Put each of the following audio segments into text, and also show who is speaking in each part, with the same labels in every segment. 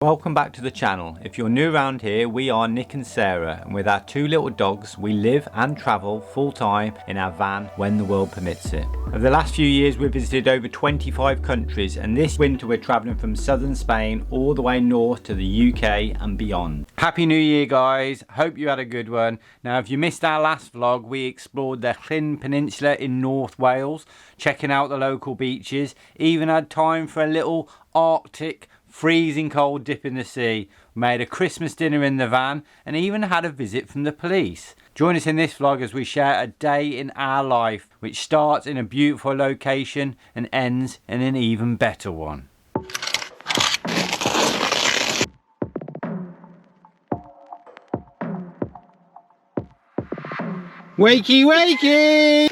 Speaker 1: Welcome back to the channel. If you're new around here, we are Nick and Sarah, and with our two little dogs, we live and travel full time in our van when the world permits it. Over the last few years, we've visited over 25 countries, and this winter we're traveling from southern Spain all the way north to the UK and beyond. Happy New Year, guys. Hope you had a good one. Now, if you missed our last vlog, we explored the Llanberis Peninsula in North Wales, checking out the local beaches, even had time for a little Arctic freezing cold dip in the sea, made a Christmas dinner in the van, and even had a visit from the police. Join us in this vlog as we share a day in our life, which starts in a beautiful location and ends in an even better one. Wakey, wakey!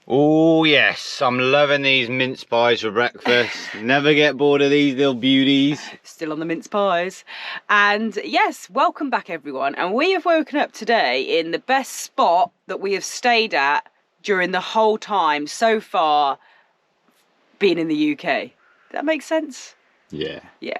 Speaker 1: Oh yes, I'm loving these mince pies for breakfast. Never get bored of these little beauties.
Speaker 2: Still on the mince pies. And yes, welcome back everyone. And we have woken up today in the best spot that we have stayed at during the whole time so far being in the UK. Does that make sense?
Speaker 1: Yeah.
Speaker 2: Yeah.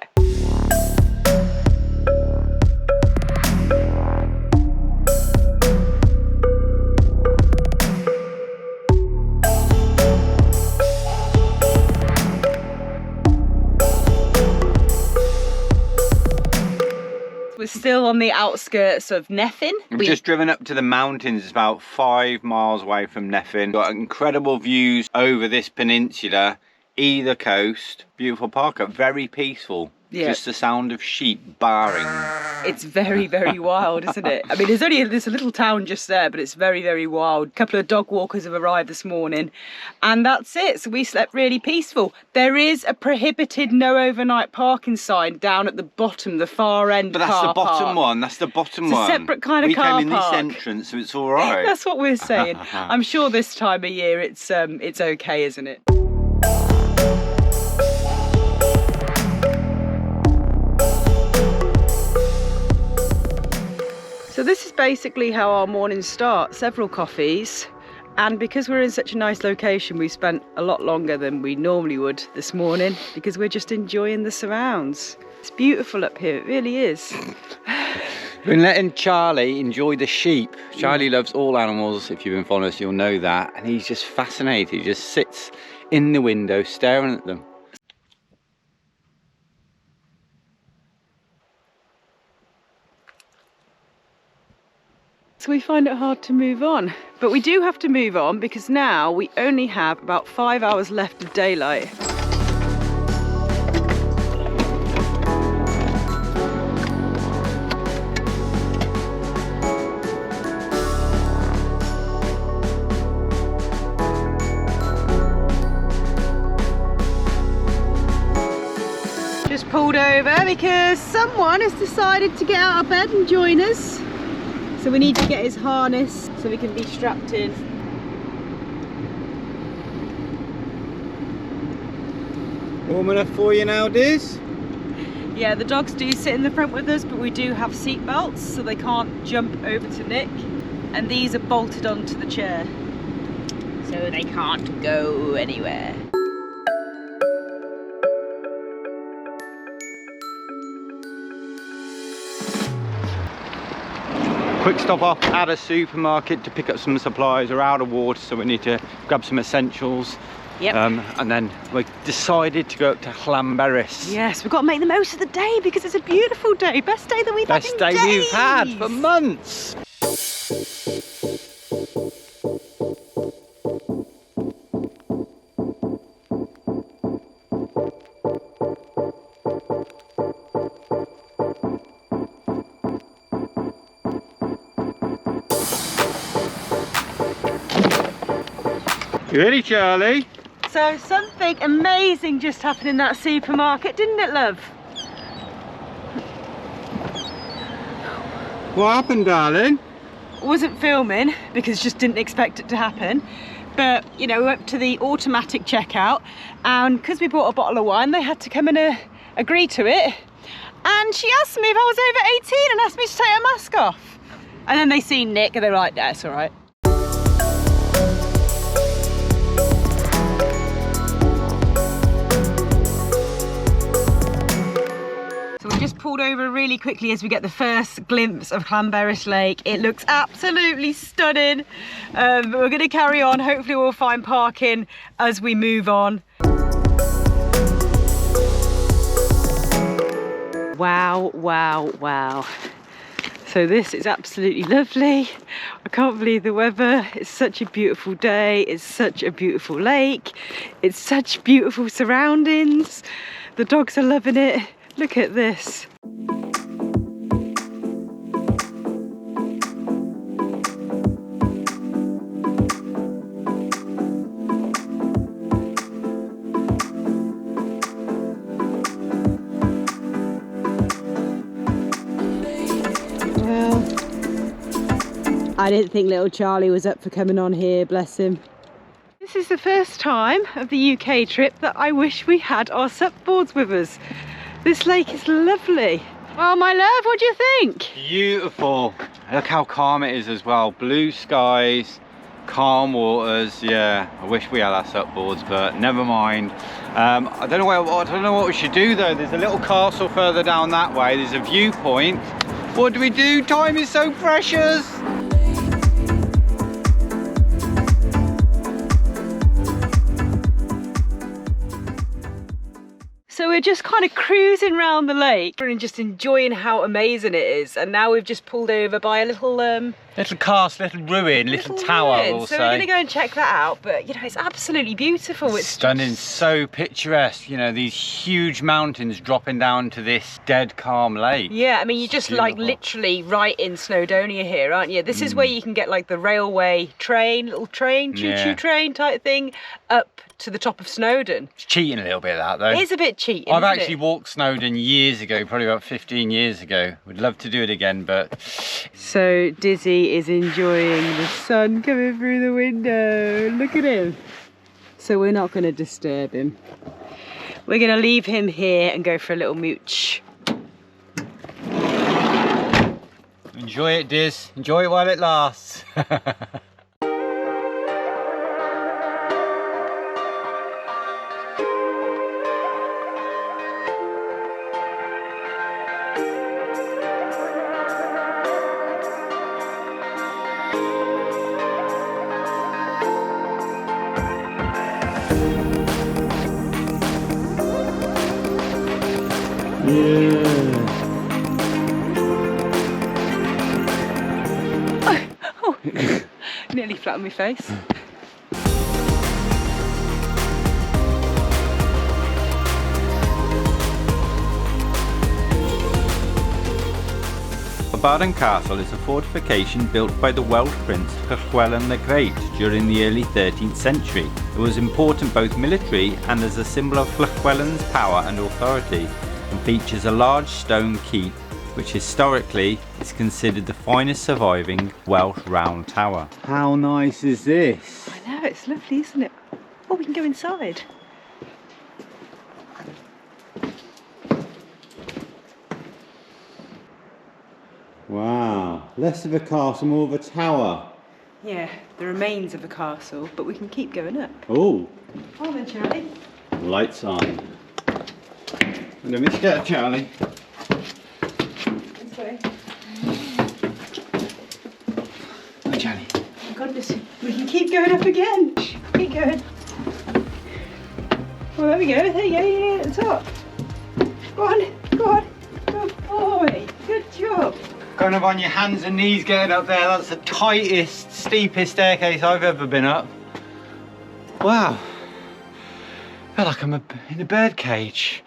Speaker 2: We're still on the outskirts of Nefyn.
Speaker 1: We've just driven up to the mountains. It's about 5 miles away from Nefyn. Got incredible views over this peninsula, either coast. Beautiful park, very peaceful. Yeah. Just the sound of sheep barring.
Speaker 2: It's very, very wild, isn't it? I mean, there's a little town just there, but it's very, very wild. A couple of dog walkers have arrived this morning, and that's it. So we slept really peaceful. There is a prohibited no overnight parking sign down at the bottom, the far end.
Speaker 1: But that's the bottom one. That's the bottom one.
Speaker 2: It's a separate kind of car park.
Speaker 1: We came in this entrance, so it's all right.
Speaker 2: That's what we're saying. I'm sure this time of year it's okay, isn't it? So this is basically how our mornings start, several coffees, and because we're in such a nice location, we spent a lot longer than we normally would this morning because we're just enjoying the surrounds. It's beautiful up here, it really is.
Speaker 1: We've been letting Charlie enjoy the sheep. Charlie loves all animals. If you've been following us, you'll know that, and he's just fascinated. He just sits in the window staring at them.
Speaker 2: So we find it hard to move on, but we do have to move on because now we only have about 5 hours left of daylight. Just pulled over because someone has decided to get out of bed and join us. So we need to get his harness so we can be strapped in.
Speaker 1: Warm enough for you now, Diz?
Speaker 2: Yeah, the dogs do sit in the front with us, but we do have seat belts so they can't jump over to Nick. And these are bolted onto the chair, so they can't go anywhere.
Speaker 1: Quick stop off at a supermarket to pick up some supplies. We're out of water, so we need to grab some essentials.
Speaker 2: Yep.
Speaker 1: And then we decided to go up to Llanberis.
Speaker 2: Yes, we've got to make the most of the day because it's a beautiful day. Best day that we've had in days.
Speaker 1: Best day we've had for months. You ready, Charlie?
Speaker 2: So something amazing just happened in that supermarket, didn't it, love?
Speaker 1: What happened, darling?
Speaker 2: Wasn't filming because just didn't expect it to happen. But, you know, we went to the automatic checkout, and because we bought a bottle of wine, they had to come and agree to it. And she asked me if I was over 18 and asked me to take her mask off. And then they seen Nick and they were like, "Yeah, it's all right." So we just pulled over really quickly as we get the first glimpse of Llanberis Lake. It looks absolutely stunning. But we're going to carry on. Hopefully we'll find parking as we move on. Wow, wow, wow. So this is absolutely lovely. I can't believe the weather. It's such a beautiful day. It's such a beautiful lake. It's such beautiful surroundings. The dogs are loving it. Look at this. I didn't think little Charlie was up for coming on here, bless him. This is the first time of the UK trip that I wish we had our sup boards with us. This lake is lovely. Well, my love, what do you think?
Speaker 1: Beautiful. Look how calm it is as well. Blue skies, calm waters. Yeah, I wish we had our sup boards, but never mind. I don't know what we should do though. There's a little castle further down that way. There's a viewpoint. What do we do? Time is so precious.
Speaker 2: So we're just kind of cruising around the lake and just enjoying how amazing it is. And now we've just pulled over by a little
Speaker 1: little castle, little ruin, little tower, we'll
Speaker 2: so
Speaker 1: say.
Speaker 2: we're going to go and check that out. But you know, it's absolutely beautiful. It's
Speaker 1: stunning, so picturesque. You know, these huge mountains dropping down to this dead calm lake.
Speaker 2: Yeah, I mean, you're just like literally right in Snowdonia here, aren't you? This is where you can get like the railway train, little train, choo-choo train type thing, up to the top of Snowdon.
Speaker 1: It's cheating a little bit, that though.
Speaker 2: It is a bit cheating.
Speaker 1: I've actually walked Snowdon years ago, probably about 15 years ago. Would love to do it again, but...
Speaker 2: So Dizzee is enjoying the sun coming through the window. Look at him. So we're not going to disturb him. We're going to leave him here and go for a little mooch.
Speaker 1: Enjoy it, Diz. Enjoy it while it lasts.
Speaker 2: Nearly flat on my face.
Speaker 1: Baden Castle is a fortification built by the Welsh Prince Llywelyn the Great during the early 13th century. It was important both military and as a symbol of Llywelyn's power and authority, and features a large stone keep which historically is considered the finest surviving Welsh round tower. How nice is this?
Speaker 2: I know, it's lovely, isn't it? Oh, we can go inside.
Speaker 1: Wow, less of a castle, more of a tower.
Speaker 2: Yeah, the remains of a castle, but we can keep going up.
Speaker 1: Oh.
Speaker 2: Oh then, Charlie.
Speaker 1: Lights on. Let me get Charlie.
Speaker 2: This way.
Speaker 1: Oh, Charlie.
Speaker 2: Oh goodness, we can keep going up again. Keep going. Well, there we go. There you go. Yeah, at the top. Go on. Go on. Good boy. Good job.
Speaker 1: Kind of on your hands and knees getting up there. That's the tightest, steepest staircase I've ever been up. Wow. I feel like I'm in a bird cage.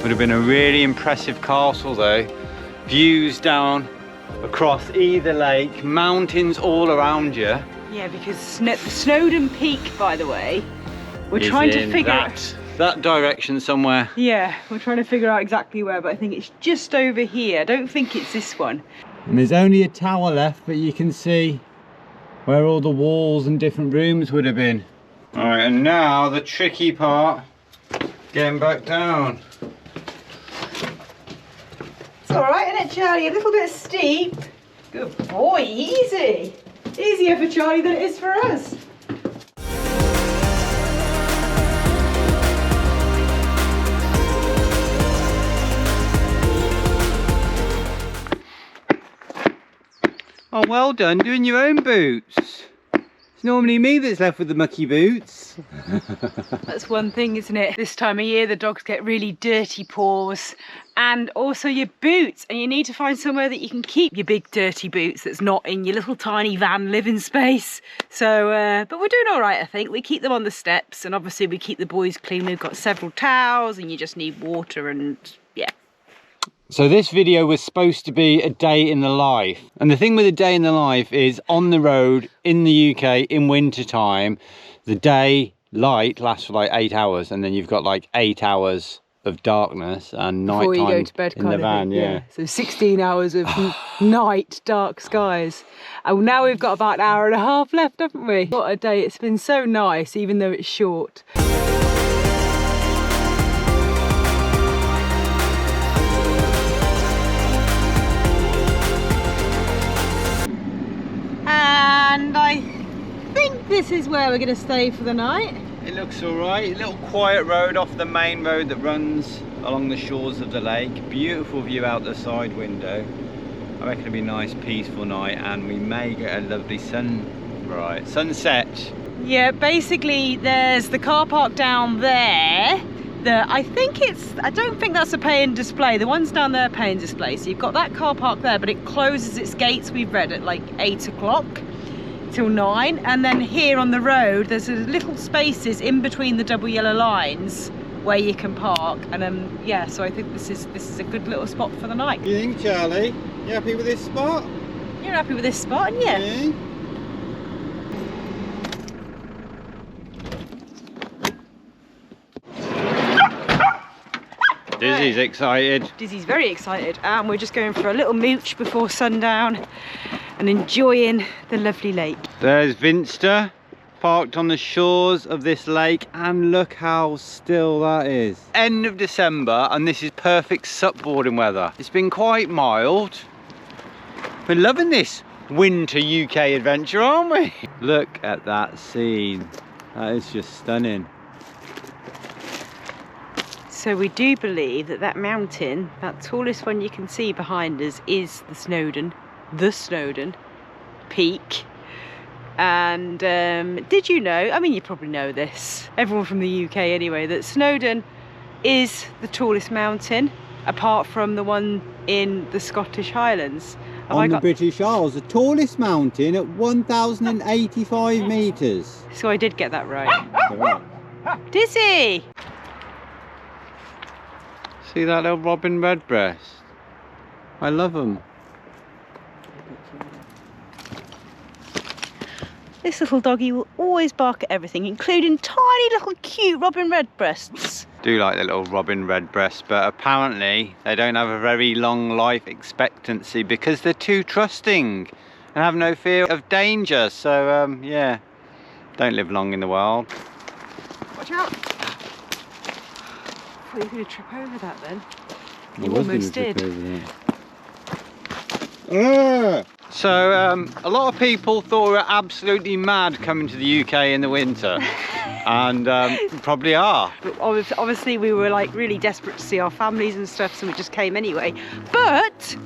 Speaker 1: Would have been a really impressive castle though. Views down across either lake, mountains all around you.
Speaker 2: Yeah, because Snowdon Peak, by the way, we're trying to figure out
Speaker 1: that direction somewhere.
Speaker 2: Yeah, we're trying to figure out exactly where, but I think it's just over here. I don't think it's this one.
Speaker 1: And there's only a tower left, but you can see where all the walls and different rooms would have been. All right, and now the tricky part, getting back down.
Speaker 2: It's all right, isn't it, Charlie? A little bit steep. Good boy, easy. Easier for Charlie than it is for us.
Speaker 1: Oh, well done doing your own boots. It's normally me that's left with the mucky boots.
Speaker 2: That's one thing, isn't it? This time of year the dogs get really dirty paws, and also your boots, and you need to find somewhere that you can keep your big dirty boots that's not in your little tiny van living space. So but we're doing all right, I think. We keep them on the steps, and obviously we keep the boys clean. We've got several towels, and you just need water, and yeah.
Speaker 1: So this video was supposed to be a day in the life, and the thing with a day in the life is on the road in the UK in winter time, the day light lasts for like 8 hours, and then you've got like 8 hours of darkness and night time
Speaker 2: before you go to bed,
Speaker 1: in the van. Yeah.
Speaker 2: So 16 hours of night, dark skies. And now we've got about an hour and a half left, haven't we? What a day. It's been so nice, even though it's short. And I think this is where we're going to stay for the night.
Speaker 1: It looks all right. A little quiet road off the main road that runs along the shores of the lake. Beautiful view out the side window. I reckon it'll be a nice peaceful night, and we may get a lovely sunset.
Speaker 2: Yeah, basically there's the car park down there. I don't think that's a pay and display. The one's down there pay and display. So you've got that car park there, but it closes its gates, we've read, at like 8 o'clock till 9. And then here on the road, there's little spaces in between the double yellow lines where you can park. And yeah, so I think this is a good little spot for the night.
Speaker 1: You think, Charlie? You happy with this spot?
Speaker 2: You're happy with this spot, aren't you?
Speaker 1: Yeah. Dizzy's excited.
Speaker 2: Dizzy's very excited, and we're just going for a little mooch before sundown and enjoying the lovely lake.
Speaker 1: There's Vinster parked on the shores of this lake, and look how still that is. End of December, and this is perfect supboarding weather. It's been quite mild. We're loving this winter UK adventure, aren't we? Look at that scene. That is just stunning.
Speaker 2: So we do believe that mountain, that tallest one you can see behind us, is the Snowdon Peak. And did you know, I mean you probably know this, everyone from the UK anyway, that Snowdon is the tallest mountain apart from the one in the Scottish Highlands.
Speaker 1: On the British Isles, the tallest mountain at 1,085 metres.
Speaker 2: So I did get that right. Dizzee!
Speaker 1: See that little robin redbreast? I love them.
Speaker 2: This little doggy will always bark at everything, including tiny little cute robin redbreasts.
Speaker 1: Do like the little robin redbreasts, but apparently they don't have a very long life expectancy because they're too trusting and have no fear of danger. So yeah, don't live long in the wild.
Speaker 2: Watch out! I thought you were going to trip over that then. You almost did. So
Speaker 1: a lot of people thought we were absolutely mad coming to the UK in the winter. And probably are.
Speaker 2: But obviously we were like really desperate to see our families and stuff, so we just came anyway. But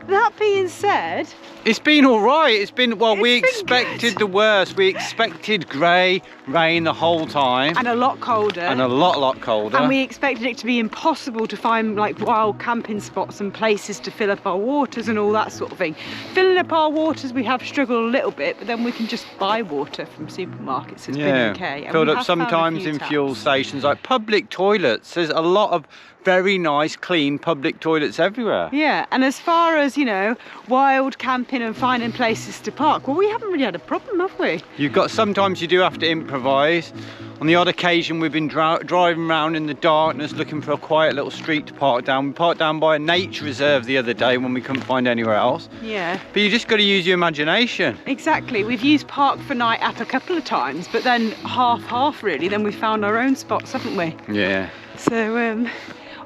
Speaker 2: that being said,
Speaker 1: it's been all right. It's been, well, we expected the worst. We expected grey rain the whole time.
Speaker 2: And a lot colder.
Speaker 1: And a lot colder.
Speaker 2: And we expected it to be impossible to find like wild camping spots and places to fill up our waters and all that sort of thing. Filling up our waters, we have struggled a little bit, but then we can just buy water from supermarkets. So it's been okay.
Speaker 1: Filled up sometimes in fuel stations, like public toilets. There's a lot of very nice, clean public toilets everywhere.
Speaker 2: Yeah, and as far as, you know, wild camping and finding places to park, well, we haven't really had a problem, have we?
Speaker 1: Sometimes you do have to improvise. On the odd occasion, we've been driving around in the darkness looking for a quiet little street to park down. We parked down by a nature reserve the other day when we couldn't find anywhere else.
Speaker 2: Yeah.
Speaker 1: But you just got to use your imagination.
Speaker 2: Exactly. We've used Park for Night app a couple of times, but then half really. Then we found our own spots, haven't we?
Speaker 1: Yeah.
Speaker 2: So,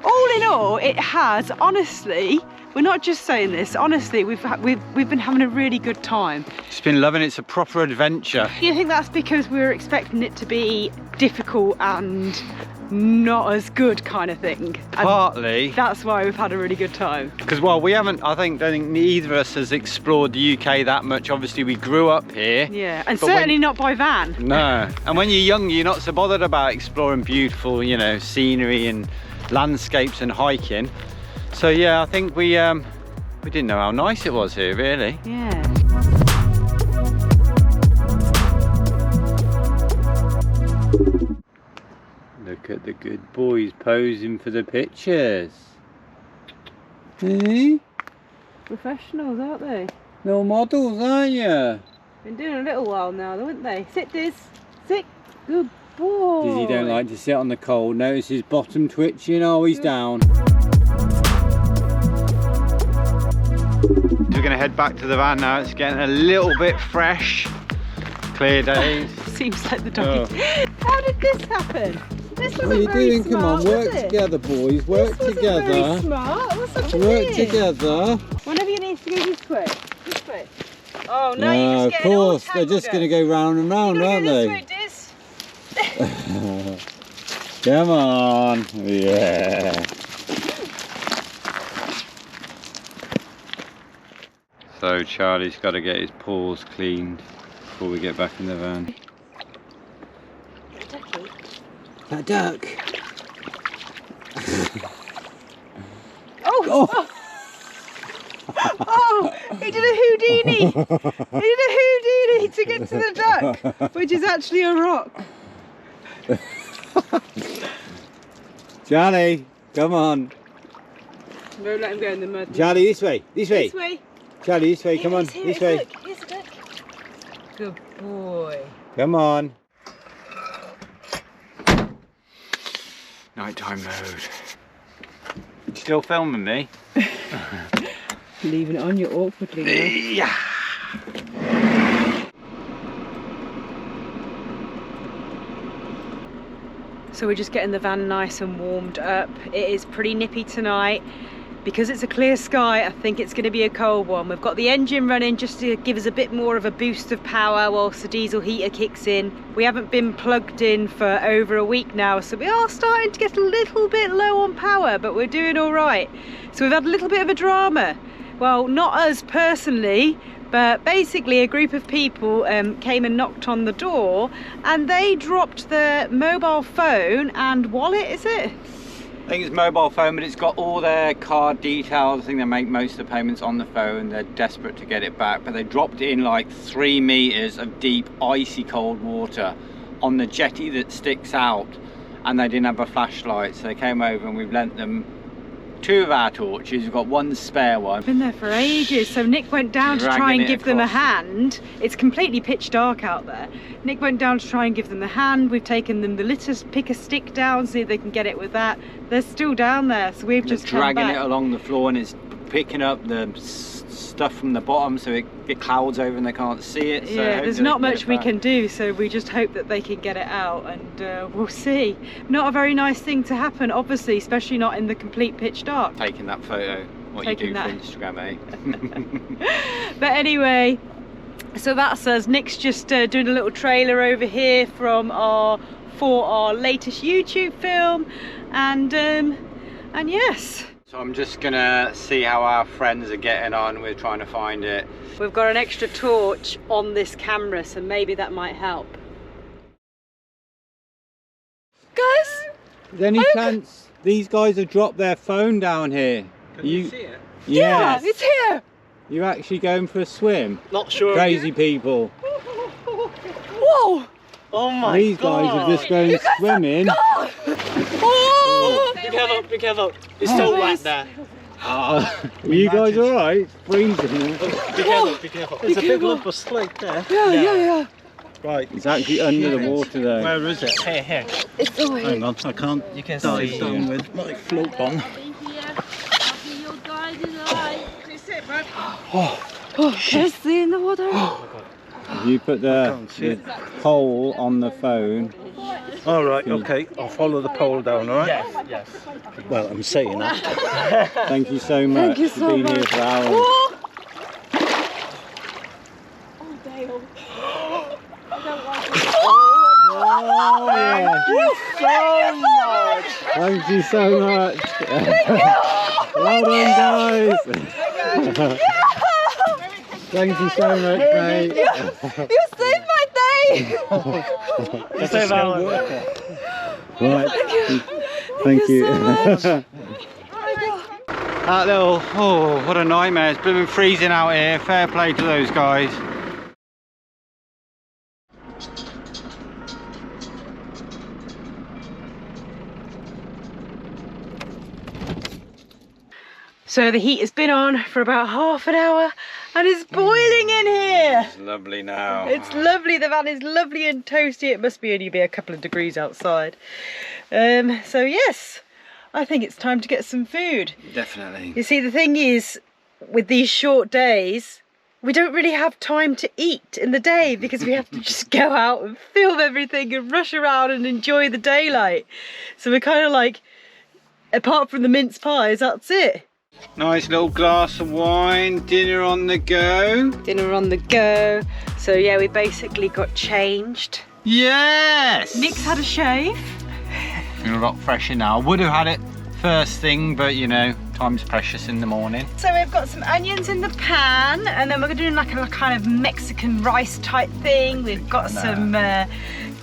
Speaker 2: all in all, it has, honestly, we're not just saying this, honestly, we've been having a really good time.
Speaker 1: Just been loving it. It's a proper adventure.
Speaker 2: You think that's because we were expecting it to be difficult and not as good kind of thing?
Speaker 1: Partly.
Speaker 2: And that's why we've had a really good time.
Speaker 1: Because, well, we haven't, I don't think neither of us has explored the UK that much. Obviously, we grew up here.
Speaker 2: Yeah, and certainly not by van.
Speaker 1: No. And when you're young, you're not so bothered about exploring beautiful, you know, scenery and landscapes and hiking. So yeah, I think we didn't know how nice it was here, really.
Speaker 2: Yeah.
Speaker 1: Look at the good boys posing for the pictures. Hey?
Speaker 2: Professionals, aren't they?
Speaker 1: Little models, aren't you?
Speaker 2: Been doing a little while now, haven't they? Sit, Diz. Sit. Good boy.
Speaker 1: Dizzee don't like to sit on the cold. Notice his bottom twitching. Oh, he's down. We're going to head back to the van now. It's getting a little bit fresh. Clear days.
Speaker 2: Seems like the dog. Oh. How did this happen? This wasn't
Speaker 1: what are you
Speaker 2: very
Speaker 1: doing?
Speaker 2: Smart,
Speaker 1: Come on, work together, boys. Work
Speaker 2: this
Speaker 1: together.
Speaker 2: Very smart. What's happening
Speaker 1: Work
Speaker 2: here?
Speaker 1: together.
Speaker 2: One of you needs to go this way. This way. Oh no,
Speaker 1: No,
Speaker 2: you're just
Speaker 1: of
Speaker 2: getting all
Speaker 1: course. They're just going to
Speaker 2: tangled
Speaker 1: go round and round,
Speaker 2: up.
Speaker 1: aren't
Speaker 2: This
Speaker 1: they?
Speaker 2: way, Diz.
Speaker 1: Come on. Yeah. So Charlie's got to get his paws cleaned before we get back in the van. That duck.
Speaker 2: Oh! Oh, he did a Houdini! He did a Houdini to get to the duck, which is actually a rock.
Speaker 1: Charlie, come on.
Speaker 2: Don't let him go in the mud.
Speaker 1: Charlie, this way, this way.
Speaker 2: This way.
Speaker 1: Charlie, this way, come on,
Speaker 2: Here,
Speaker 1: this way.
Speaker 2: Look, here's the duck. Good boy.
Speaker 1: Come on. Nighttime mode. Still filming me?
Speaker 2: Leaving it on you awkwardly now.
Speaker 1: Yeah.
Speaker 2: So we're just getting the van nice and warmed up. It is pretty nippy tonight. Because it's a clear sky, I think it's going to be a cold one. We've got the engine running just to give us a bit more of a boost of power whilst the diesel heater kicks in. We haven't been plugged in for over a week now, so we are starting to get a little bit low on power, but we're doing all right. So we've had a little bit of a drama. Well, not us personally, but basically a group of people came and knocked on the door and they dropped their mobile phone and wallet, is it?
Speaker 1: I think it's mobile phone, but it's got all their card details. I think they make most of the payments on the phone. They're desperate to get it back, but they dropped it in like 3 meters of deep, icy cold water on the jetty that sticks out, and they didn't have a flashlight, so they came over and we've lent them 2 of our torches. We've got 1 spare one.
Speaker 2: Been there for ages, so Nick went down to try and give them a hand. It's completely pitch dark out there. Nick went down to try and give them the hand. We've taken them the litter, pick a stick down, see if they can get it with that. They're still down there, so we've just
Speaker 1: dragging it along the floor, and it's picking up the stuff from the bottom, so it clouds over and they can't see it. So
Speaker 2: yeah, there's not much we can do, so we just hope that they can get it out, and we'll see. Not a very nice thing to happen, obviously, especially not in the complete pitch dark.
Speaker 1: Taking that photo, what you do for Instagram, eh?
Speaker 2: But anyway, so that's us. Nick's just doing a little trailer over here for our latest YouTube film, and yes. So
Speaker 1: I'm just gonna see how our friends are getting on. We're trying to find it.
Speaker 2: We've got an extra torch on this camera, so maybe that might help. Guys,
Speaker 1: is there any chance these guys have dropped their phone down here? Can you see it?
Speaker 2: Yes. Yeah, it's here.
Speaker 1: You're actually going for a swim?
Speaker 3: Not sure.
Speaker 1: Crazy people.
Speaker 2: Whoa!
Speaker 3: Oh my
Speaker 1: These guys have just gone swimming.
Speaker 2: Oh!
Speaker 3: Be careful. It's so wet there.
Speaker 1: Are you guys alright? Freezing.
Speaker 3: Be careful. There's a big lump of slate there.
Speaker 2: Yeah.
Speaker 3: Right.
Speaker 1: It's actually under the water though.
Speaker 3: Where is it? Here.
Speaker 2: It's all
Speaker 3: Hang on, I can't
Speaker 4: You can
Speaker 3: dive
Speaker 4: see
Speaker 3: down with my float on.
Speaker 2: It's in the water.
Speaker 1: You put the pole on the phone.
Speaker 3: All right, okay. I'll follow the pole down, all right?
Speaker 4: Yes.
Speaker 3: Well, I'm saying that.
Speaker 1: Thank you so much
Speaker 2: you
Speaker 1: for
Speaker 2: so
Speaker 1: being here
Speaker 2: much.
Speaker 1: for hours. Oh, yeah. Thank you so much. Well done, guys. Thank you so much, mate.
Speaker 2: You saved my day.
Speaker 3: You say that one.
Speaker 1: Right. Thank you. That little, oh, what a nightmare. It's been freezing out here. Fair play to those guys.
Speaker 2: So the heat has been on for about half an hour and it's boiling in here.
Speaker 1: It's lovely now.
Speaker 2: It's lovely, the van is lovely and toasty. It must be only be a couple of degrees outside. So yes, I think it's time to get some food.
Speaker 1: Definitely.
Speaker 2: You see, the thing is, with these short days, we don't really have time to eat in the day because we have to just go out and film everything and rush around and enjoy the daylight. So we're kind of like, apart from the mince pies, that's it.
Speaker 1: Nice little glass of wine, dinner on the go.
Speaker 2: Dinner on the go. So yeah, we basically got changed.
Speaker 1: Yes!
Speaker 2: Nick's had a shave.
Speaker 1: Feeling a lot fresher now. I would have had it first thing, but you know, time's precious in the morning.
Speaker 2: So we've got some onions in the pan, and then we're doing like a kind of Mexican rice type thing. We've got some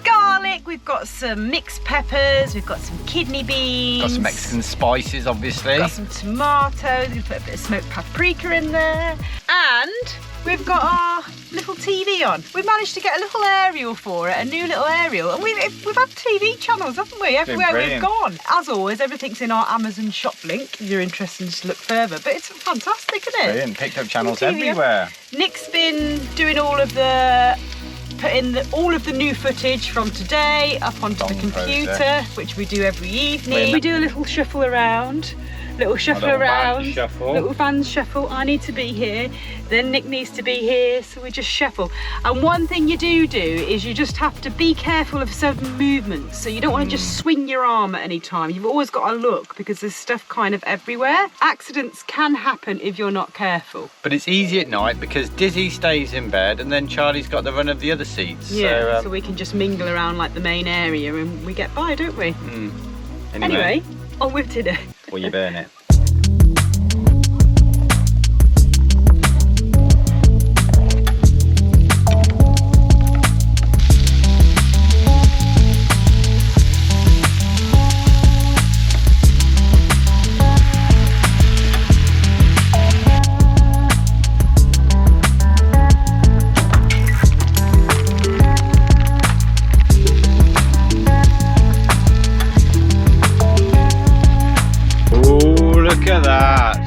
Speaker 2: garlic, we've got some mixed peppers, we've got some kidney beans.
Speaker 1: Got some Mexican spices, obviously.
Speaker 2: Got some tomatoes, we've put a bit of smoked paprika in there. And we've got our little TV on. We've managed to get a little aerial for it, a new little aerial. And we've had TV channels, haven't we? Everywhere we've gone. As always, everything's in our Amazon shop link if you're interested to look further. But it's fantastic, isn't it?
Speaker 1: Brilliant, picked up channels
Speaker 2: TV.
Speaker 1: everywhere.
Speaker 2: Nick's been doing all of the new footage from today up onto the computer, which we do every evening. We do a little shuffle around. Little shuffle around, little van shuffle. I need to be here, then Nick needs to be here, so we just shuffle. And one thing you do is you just have to be careful of certain movements. So you don't want to just swing your arm at any time. You've always got to look because there's stuff kind of everywhere. Accidents can happen if you're not careful.
Speaker 1: But it's easy at night because Dizzee stays in bed and then Charlie's got the run of the other seats.
Speaker 2: Yeah, so we can just mingle around like the main area and we get by, don't we? Anyway, on with dinner.
Speaker 1: Well, you burn it. Look at that.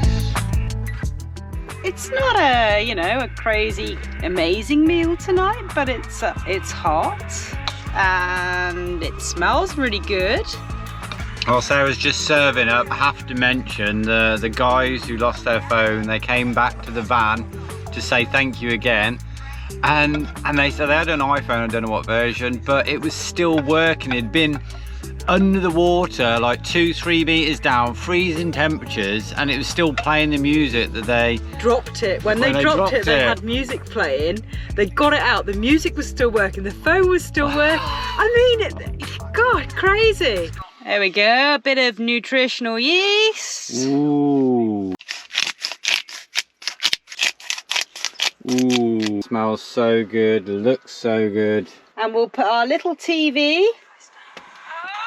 Speaker 2: It's not a, you know, a crazy, amazing meal tonight, but it's hot and it smells really good.
Speaker 1: While Sarah's just serving up, I have to mention the guys who lost their phone. They came back to the van to say thank you again. And they said they had an iPhone, I don't know what version, but it was still working. It'd been under the water like 2-3 meters down, freezing temperatures, and it was still playing the music that they
Speaker 2: dropped it. When they dropped it, they had music playing. They got it out. The music was still working. The phone was still working. I mean, God, crazy. There we go. A bit of nutritional yeast.
Speaker 1: Ooh. Ooh. Smells so good. Looks so good.
Speaker 2: And we'll put our little TV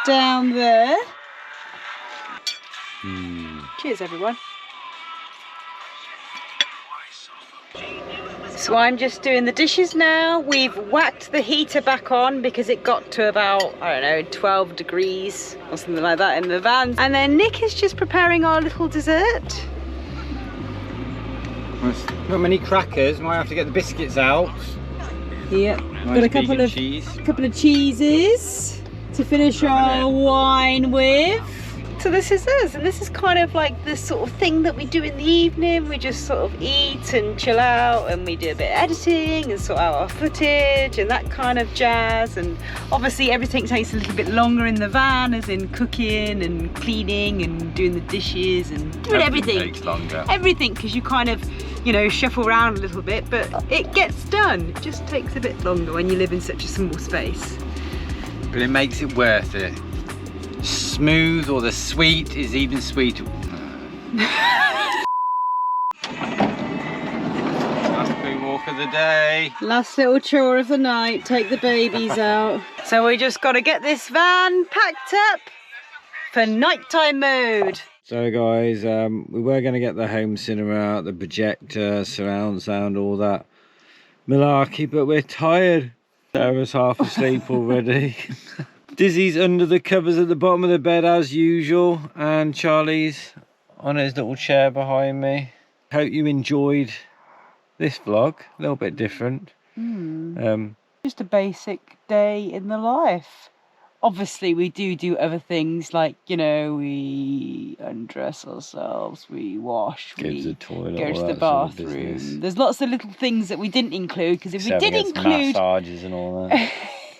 Speaker 2: down there. Cheers, everyone. So I'm just doing the dishes now. We've whacked the heater back on because it got to about, I don't know, 12 degrees or something like that in the van. And then Nick is just preparing our little dessert.
Speaker 1: Not many crackers, might have to get the biscuits out.
Speaker 2: Yep,
Speaker 1: Nice
Speaker 2: got a couple of cheeses to finish our wine with. So this is us, and this is kind of like the sort of thing that we do in the evening. We just sort of eat and chill out, and we do a bit of editing and sort out our footage and that kind of jazz. And obviously everything takes a little bit longer in the van, as in cooking and cleaning and doing the dishes and doing everything.
Speaker 1: Takes longer.
Speaker 2: Everything, because you kind of, you know, shuffle around a little bit, but it gets done. It just takes a bit longer when you live in such a small space.
Speaker 1: But it makes it worth it. Smooth, or the sweet is even sweeter. Last big walk of the day.
Speaker 2: Last little chore of the night, take the babies out. So we just got to get this van packed up for nighttime mode.
Speaker 4: So guys, we were going to get the home cinema out, the projector, surround sound, all that malarkey, but we're tired. Sarah's half asleep already. Dizzy's under the covers at the bottom of the bed as usual, and Charlie's on his little chair behind me. Hope you enjoyed this vlog, a little bit different.
Speaker 2: Just a basic day in the life. Obviously we do other things, like, you know, we undress ourselves, we wash,
Speaker 4: Go to the toilet,
Speaker 2: go to
Speaker 4: all
Speaker 2: the
Speaker 4: that sort of
Speaker 2: bathroom.
Speaker 4: business.
Speaker 2: There's lots of little things that we didn't include, because if we did include...
Speaker 4: massages and all that.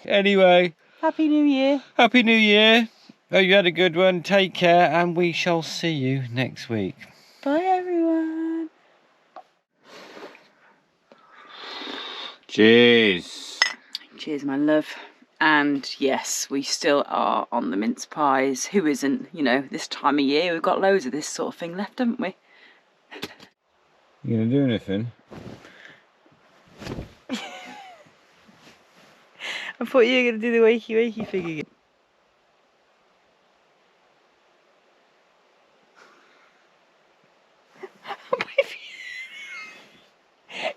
Speaker 4: Anyway,
Speaker 2: Happy New Year.
Speaker 4: Happy New Year. Hope you had a good one. Take care, and we shall see you next week.
Speaker 2: Bye everyone.
Speaker 1: Cheers.
Speaker 2: Cheers, my love. And yes, we still are on the mince pies. Who isn't? You know, this time of year we've got loads of this sort of thing left, haven't we?
Speaker 4: You gonna do anything?
Speaker 2: I thought you were going to do the wakey wakey thing again.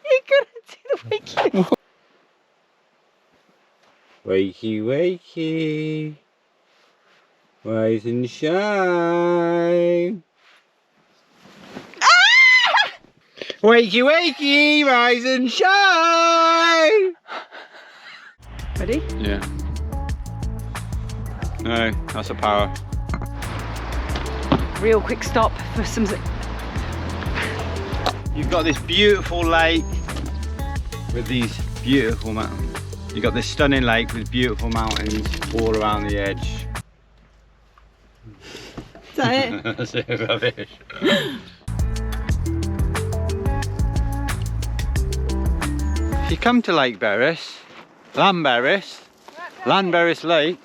Speaker 2: You're going to do the wakey
Speaker 4: Wakey, wakey, rise and shine. Wakey, wakey, rise and shine.
Speaker 2: Ready?
Speaker 1: Yeah. No, that's a power.
Speaker 2: Real quick stop for some...
Speaker 1: You've got this beautiful lake with these beautiful mountains. You've got this stunning lake with beautiful mountains all around the edge.
Speaker 2: Is that it?
Speaker 1: That's it, rubbish. If you come to Llanberis Lake,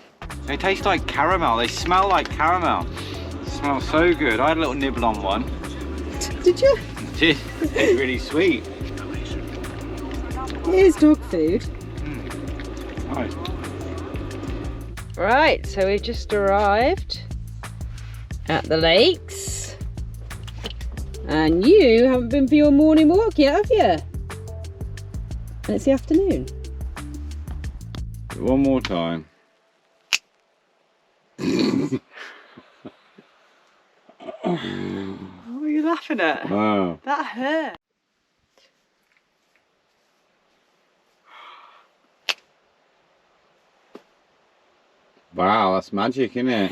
Speaker 1: they taste like caramel, they smell like caramel. They smell so good. I had a little nibble on one.
Speaker 2: Did you?
Speaker 1: It's really sweet.
Speaker 2: It is dog food.
Speaker 1: Right.
Speaker 2: Right, so we've just arrived at the lakes. And you haven't been for your morning walk yet, have you? And it's the afternoon.
Speaker 4: One more time.
Speaker 2: What are you laughing at?
Speaker 4: Wow.
Speaker 2: That hurt.
Speaker 4: Wow, that's magic, isn't it?